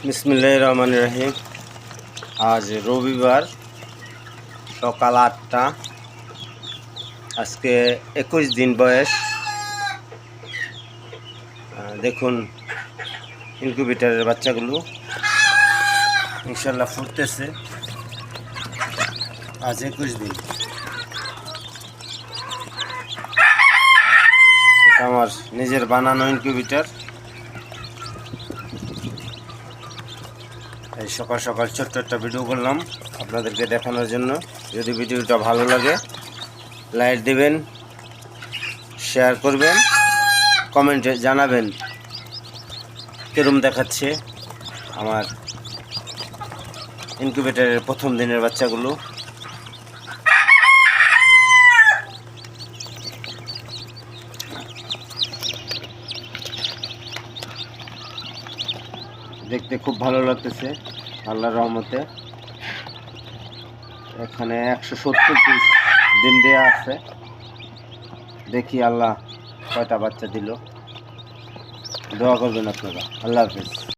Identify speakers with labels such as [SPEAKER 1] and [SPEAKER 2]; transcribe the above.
[SPEAKER 1] বিসমিল্লাহির রহমানির রহিম। আজ রবিবার সকাল ৮টা। আজকে ২১ দিন বয়স। দেখুন ইনকিউবেটরের বাচ্চাগুলো ইনশাল্লাহ ফুটতেছে। আজ ২১ দিন। এটা আমার নিজের বানানো ইনকিউবেটর। এই সকাল সকাল ছোট্ট একটা ভিডিও করলাম আপনাদেরকে দেখানোর জন্য। যদি ভিডিওটা ভালো লাগে লাইক দিবেন, শেয়ার করবেন, কমেন্টে জানাবেন কিরম দেখাচ্ছে আমার ইনকিউবেটরের প্রথম দিনের বাচ্চাগুলো। দেখতে খুব ভালো লাগতেছে আল্লাহর রহমতে। এখানে 170 পিস ডিম দেওয়া আছে। দেখি আল্লাহ কয়টা বাচ্চা দিল। দোয়া করবেন আপনারা। আল্লাহ হাফেজ।